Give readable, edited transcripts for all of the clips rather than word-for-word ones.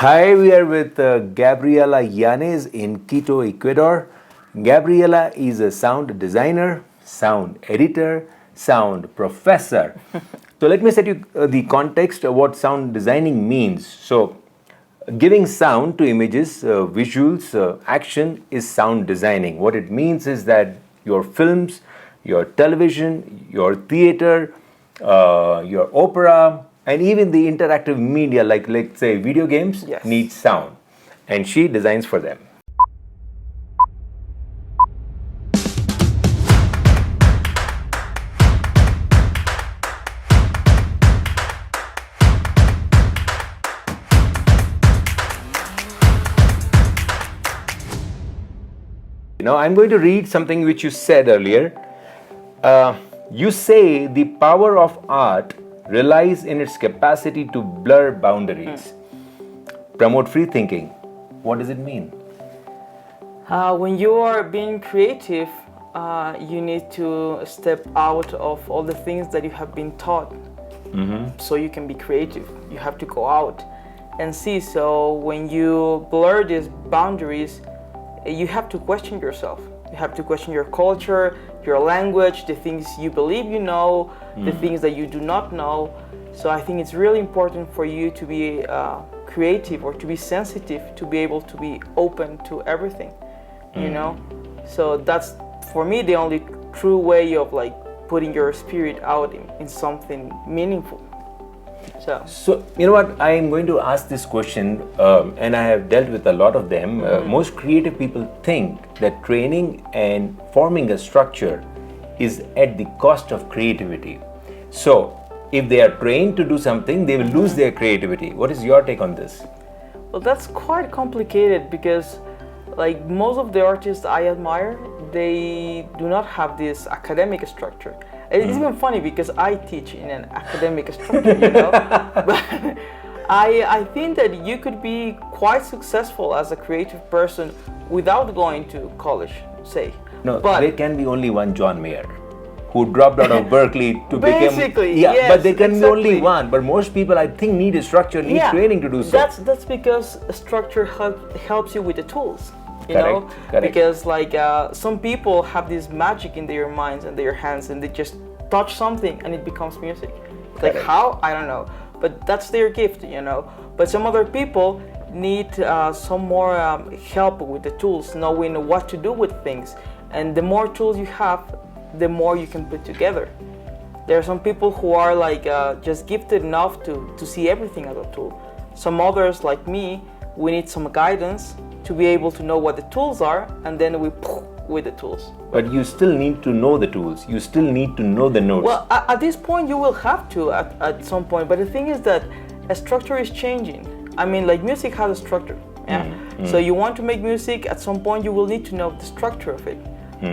Hi, we are with Gabriela Yanez in Quito, Ecuador. Gabriela is a sound designer, sound editor, sound professor. So let me set you the context of what sound designing means. So, giving sound to images, visuals, action is sound designing. What it means is that your films, your television, your theater, your opera, and even the interactive media like let's say video games Yes. need sound, and she designs for them. I'm going to read something which you said earlier. You say the power of art relies in its capacity to blur boundaries, promote free thinking. What does it mean? When you are being creative, you need to step out of all the things that you have been taught so you can be creative. You have to go out and see. So when you blur these boundaries, you have to question yourself. You have to question your culture, your language, the things you believe you know, the things that you do not know. So I think it's really important for you to be creative or to be sensitive, to be able to be open to everything, you know? So that's, for me, the only true way of like putting your spirit out in something meaningful. So, you know what? I am going to ask this question, and I have dealt with a lot of them. Most creative people think that training and forming a structure is at the cost of creativity. So, if they are trained to do something, they will lose their creativity. What is your take on this? Well, that's quite complicated because, like most of the artists I admire, they do not have this academic structure. It's even funny because I teach in an academic structure, you know. But I think that you could be quite successful as a creative person without going to college, say. No, but there can be only one John Mayer who dropped out of Berkeley to basically, become. Yeah, yes, but there can be only exactly. one. But most people, I think, need a structure, need training to do so. That's because a structure helps you with the tools. You Correct, know, correct. because like some people have this magic in their minds and their hands, and they just touch something and it becomes music. Like Correct. how? I don't know, but that's their gift, you know. But some other people need some more help with the tools, knowing what to do with things. And the more tools you have, the more you can put together. There are some people who are like just gifted enough to see everything as a tool. Some others, like me, we need some guidance to be able to know what the tools are, and then we with the tools. But you still need to know the tools. You still need to know the notes. Well, at this point, you will have to at some point. But the thing is that a structure is changing. I mean, like music has a structure. Yeah. So you want to make music, at some point you will need to know the structure of it.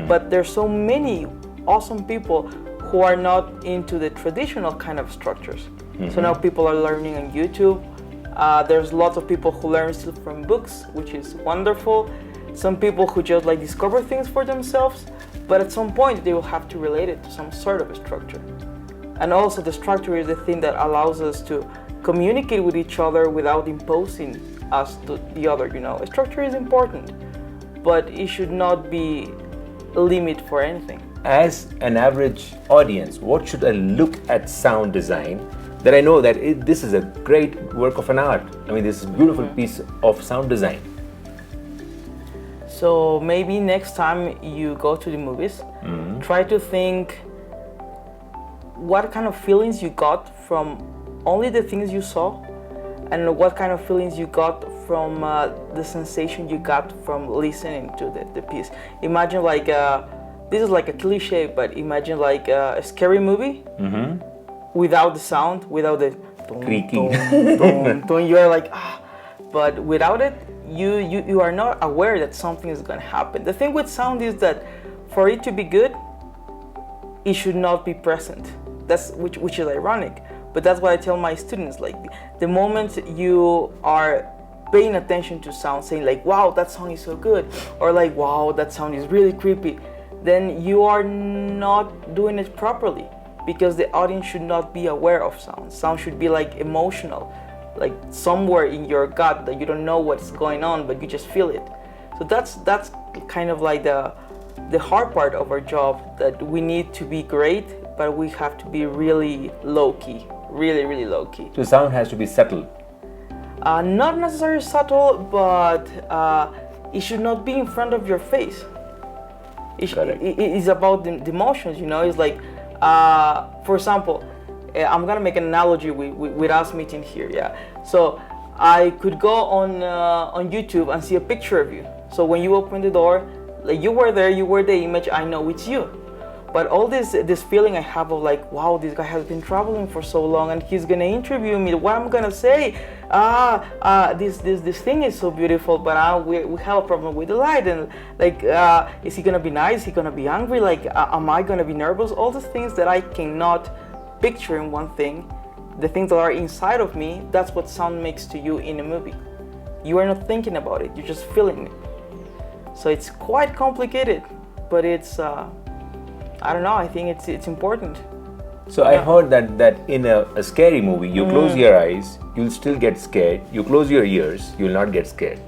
But there's so many awesome people who are not into the traditional kind of structures. So now people are learning on YouTube. There's lots of people who learn still from books, which is wonderful. Some people who just like discover things for themselves, but at some point they will have to relate it to some sort of a structure. And also the structure is the thing that allows us to communicate with each other without imposing us to the other, you know. A structure is important, but it should not be a limit for anything. As an average audience, what should I look at sound design that I know that this is a great work of an art? I mean, this is a beautiful piece of sound design. So maybe next time you go to the movies, try to think what kind of feelings you got from only the things you saw, and what kind of feelings you got from the sensation you got from listening to the piece. Imagine like, this is like a cliche, but imagine like a scary movie without the sound, without the Creaking. you're like, ah. But without it, you are not aware that something is going to happen. The thing with sound is that for it to be good, it should not be present. That's which is ironic, but that's what I tell my students. Like the moment you are paying attention to sound, saying like, wow, that song is so good, or like, wow, that sound is really creepy, then you are not doing it properly, because the audience should not be aware of sound. Sound should be like emotional. like somewhere in your gut that you don't know what's going on, but you just feel it. So that's kind of like the hard part of our job, that we need to be great, but we have to be really low key, really low key. So sound has to be subtle. Not necessarily subtle, but it should not be in front of your face. Correct. It's about the emotions, you know. It's like, for example, I'm gonna make an analogy with us meeting here. Yeah. So I could go on YouTube and see a picture of you. So when you open the door, like you were there, you were the image. I know it's you. But all this feeling I have of like, wow, this guy has been traveling for so long, and he's gonna interview me. What I'm gonna say? This thing is so beautiful, but we have a problem with the light, and like, is he gonna be nice? Is he gonna be angry? Like, am I gonna be nervous? All the things that I cannot picture in one thing, the things that are inside of me. That's what sound makes to you in a movie. You are not thinking about it; you're just feeling it. So it's quite complicated, but it's. I don't know, I think it's important. So I heard that in a scary movie, you close your eyes, you'll still get scared. You close your ears, you'll not get scared.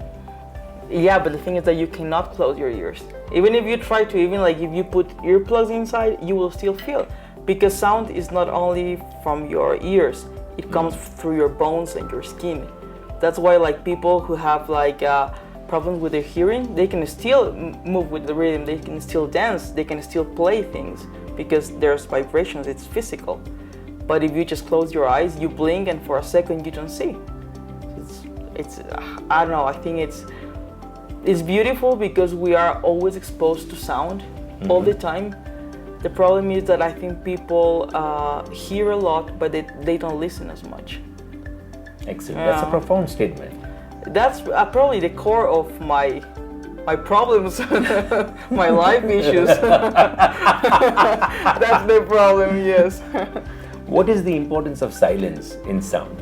Yeah, but the thing is that you cannot close your ears. Even if you try to, even like if you put earplugs inside, you will still feel. Because sound is not only from your ears, it comes through your bones and your skin. That's why like people who have like problems with their hearing, they can still move with the rhythm, they can still dance, they can still play things, because there's vibrations, it's physical. But if you just close your eyes, you blink, and for a second you don't see. It's I don't know, I think it's beautiful because we are always exposed to sound all the time. The problem is that I think people hear a lot, but they don't listen as much. Excellent. That's a profound statement. That's probably the core of my problems, my life issues. That's the problem, yes. What is the importance of silence in sound?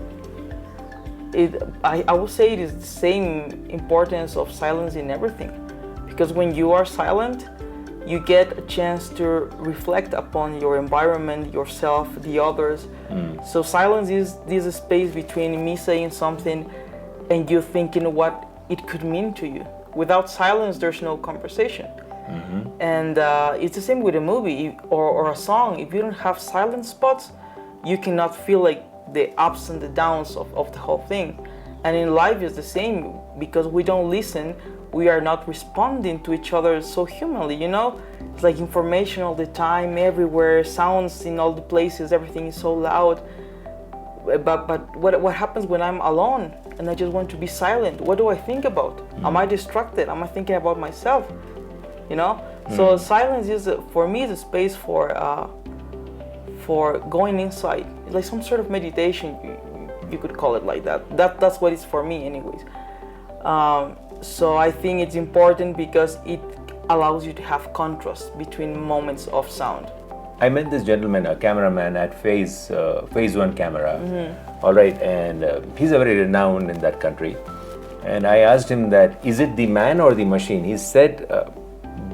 I would say it is the same importance of silence in everything. Because when you are silent, you get a chance to reflect upon your environment, yourself, the others. So silence is this space between me saying something and you thinking what it could mean to you. Without silence, there's no conversation. And it's the same with a movie or a song. If you don't have silent spots, you cannot feel like the ups and the downs of the whole thing. And in life it's the same, because we don't listen, we are not responding to each other so humanly, you know? It's like information all the time, everywhere, sounds in all the places, everything is so loud. But what happens when I'm alone and I just want to be silent? What do I think about? Am I distracted? Am I thinking about myself? You know? So silence is, for me, is a space for going inside. It's like some sort of meditation, you could call it like that. That's what it's for me anyways. So I think it's important because it allows you to have contrast between moments of sound. I met this gentleman, a cameraman at Phase One Camera, all right, and he's a very renowned in that country. And I asked him that, is it the man or the machine? He said,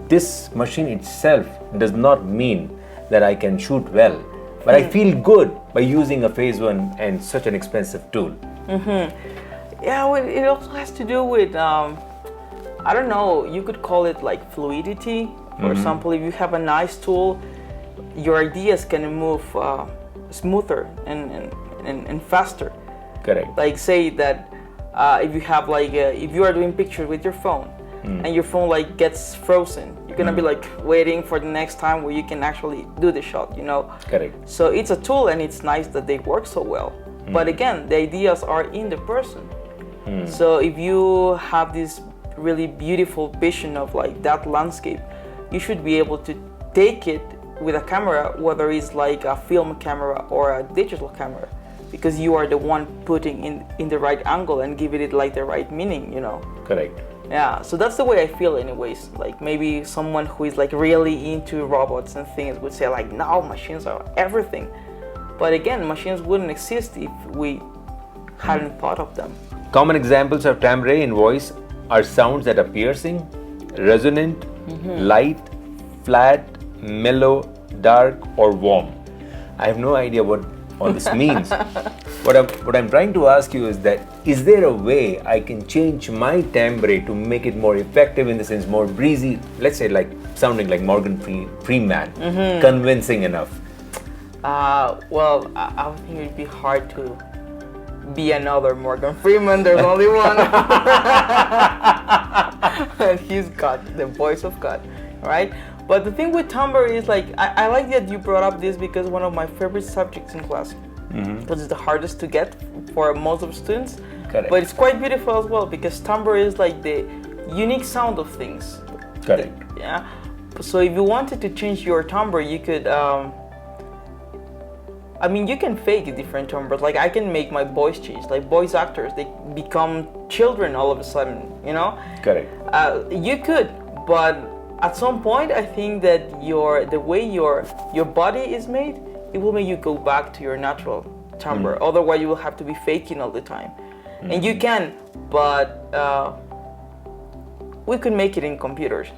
this machine itself does not mean that I can shoot well, but I feel good by using a Phase One and such an expensive tool. Yeah, well, it also has to do with, I don't know, you could call it like fluidity. For example, if you have a nice tool, your ideas can move smoother and faster. Correct. Like say that if you have like if you are doing pictures with your phone and your phone like gets frozen, you're gonna be like waiting for the next time where you can actually do the shot, you know. Correct. So it's a tool and it's nice that they work so well. But again, the ideas are in the person. So if you have this really beautiful vision of like that landscape, you should be able to take it with a camera, whether it's like a film camera or a digital camera, because you are the one putting in the right angle and giving it like the right meaning, you know. Correct. Yeah, so that's the way I feel anyways. Like maybe someone who is like really into robots and things would say like, no, machines are everything. But again, machines wouldn't exist if we hadn't thought of them. Common examples of timbre in voice are sounds that are piercing, resonant, light, flat, mellow, dark, or warm. I have no idea what all this means. What I'm trying to ask you is that, is there a way I can change my timbre to make it more effective, in the sense more breezy, let's say like sounding like Morgan Freeman, convincing enough? Well, I would think it'd be hard to be another Morgan Freeman. There's only one. And he's God, the voice of God, right? But the thing with timbre is like, I like that you brought up this, because one of my favorite subjects in class, because it's the hardest to get for most of the students. Correct. But it's quite beautiful as well, because timbre is like the unique sound of things. Correct. Yeah. So if you wanted to change your timbre, you could, I mean, you can fake different timbres. Like, I can make my voice change. Like, voice actors, they become children all of a sudden, you know? Correct. You could, but at some point, I think that the way your body is made, it will make you go back to your natural timbre. Otherwise, you will have to be faking all the time. And you can, but we could make it in computers.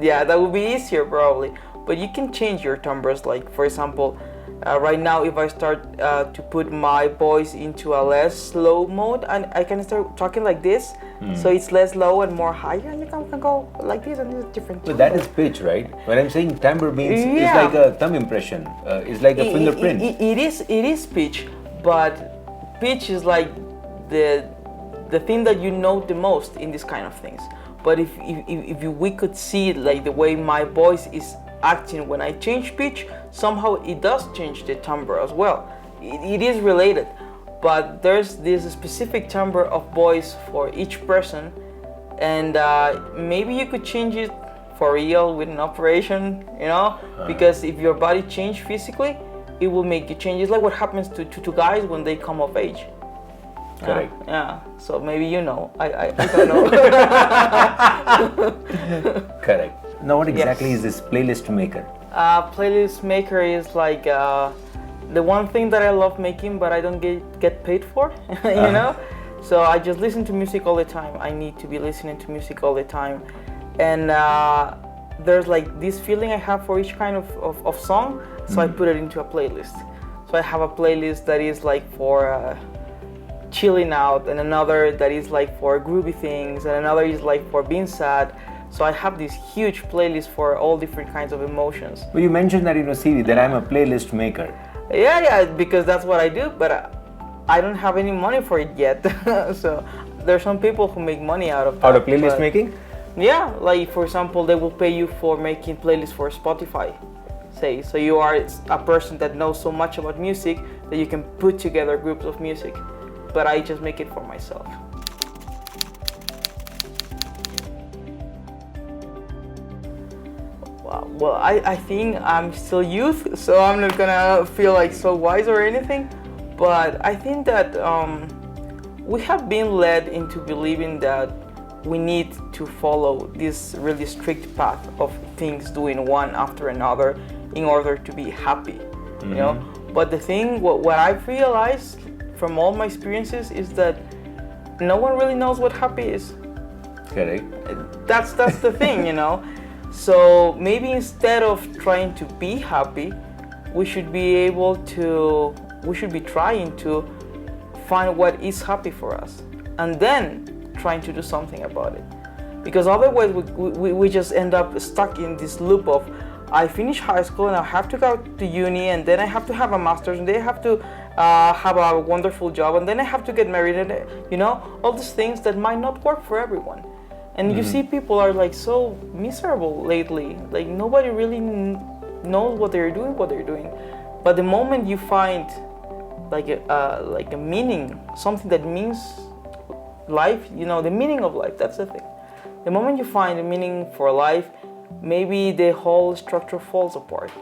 Yeah, that would be easier probably. But you can change your timbres. Like, for example, right now, if I start to put my voice into a less slow mode, and I can start talking like this, so it's less low and more higher, and you can go like this, and it's different. But that is pitch, right? When I'm saying timbre means, Yeah. it's like a thumb impression, it's like a fingerprint. It is pitch, but pitch is like the thing that you know the most in this kind of things. But if we could see like the way my voice is acting when I change pitch, somehow it does change the timbre as well. It is related, but there's this specific timbre of voice for each person, and maybe you could change it for real with an operation, you know, because if your body change physically, it will make you change. It's like what happens to guys when they come of age. Correct. Yeah. So maybe you know. I don't know. Correct. Now, what exactly is this playlist maker? Playlist maker is like the one thing that I love making, but I don't get paid for. You know. So I just listen to music all the time. I need to be listening to music all the time, and there's like this feeling I have for each kind of song. So I put it into a playlist. So I have a playlist that is like for chilling out, and another that is like for groovy things, and another is like for being sad. So I have this huge playlist for all different kinds of emotions. Well, you mentioned that, Siri, that I'm a playlist maker. Yeah, because that's what I do, but I don't have any money for it yet. So there's some people who make money out of that. Out of playlist making? Yeah, like for example, they will pay you for making playlists for Spotify. Say, so you are a person that knows so much about music that you can put together groups of music. But I just make it for myself. Well, I think I'm still youth, so I'm not gonna feel like so wise or anything. But I think that we have been led into believing that we need to follow this really strict path of things, doing one after another in order to be happy, you know. But the thing, what I've realized from all my experiences is that no one really knows what happy is. Correct. That's the thing, you know. So maybe instead of trying to be happy, we should be trying to find what is happy for us, and then trying to do something about it. Because otherwise we just end up stuck in this loop of, I finish high school and I have to go to uni, and then I have to have a master's, and then I have to have a wonderful job, and then I have to get married, and you know, all these things that might not work for everyone. And you see people are like so miserable lately, like nobody really knows what they're doing. But the moment you find like a meaning, something that means life, you know, the meaning of life, that's the thing. The moment you find a meaning for life, maybe the whole structure falls apart.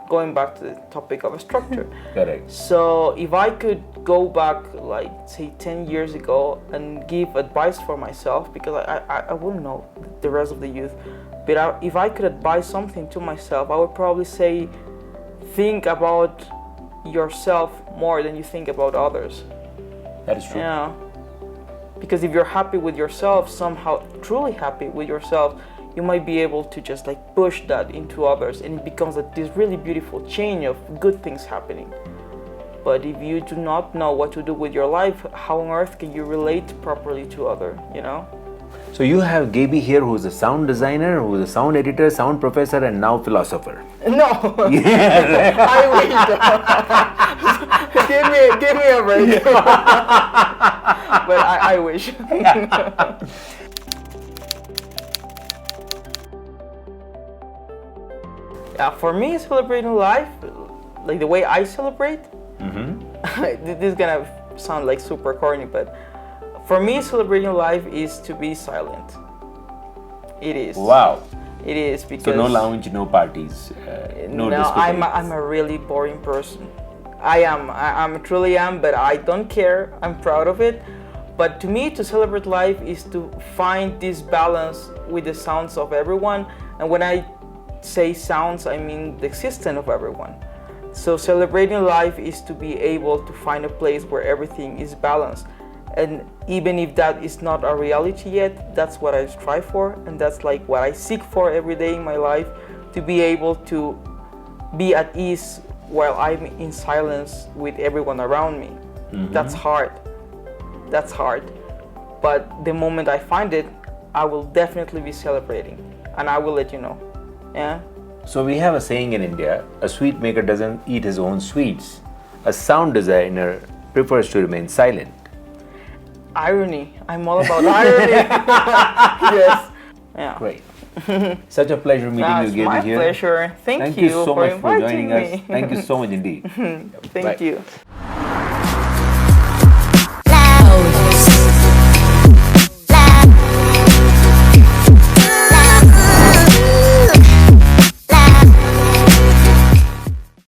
Going back to the topic of a structure. Correct. So if I could go back, like say 10 years ago, and give advice for myself, because I wouldn't know the rest of the youth, but if I could advise something to myself, I would probably say, think about yourself more than you think about others. That is true. Yeah. Because if you're happy with yourself, somehow truly happy with yourself, you might be able to just like push that into others, and it becomes this really beautiful chain of good things happening. But if you do not know what to do with your life, how on earth can you relate properly to other, you know? So you have Gaby here, who's a sound designer, who's a sound editor, sound professor, and now philosopher. No, Yeah. I wish. give me a break. But I wish. Yeah, for me, celebrating life, like the way I celebrate, this is gonna sound like super corny, but for me, celebrating life is to be silent. It is. Wow. It is because. So no lounge, no parties, no discotheques. I'm a really boring person. I truly am, but I don't care. I'm proud of it. But to me, to celebrate life is to find this balance with the sounds of everyone. And when I say sounds, I mean the existence of everyone. So celebrating life is to be able to find a place where everything is balanced. And even if that is not a reality yet, that's what I strive for, and that's like what I seek for every day in my life, to be able to be at ease while I'm in silence with everyone around me. That's hard. That's hard. But the moment I find it, I will definitely be celebrating, and I will let you know. Yeah. So we have a saying in India, a sweet maker doesn't eat his own sweets. A sound designer prefers to remain silent. Irony. I'm all about irony. Yes. Yeah. Great. Such a pleasure meeting you, It's Gaby, my here. pleasure. Thank you you so for much for joining inviting us. me. Thank you so much indeed. Thank Bye. you.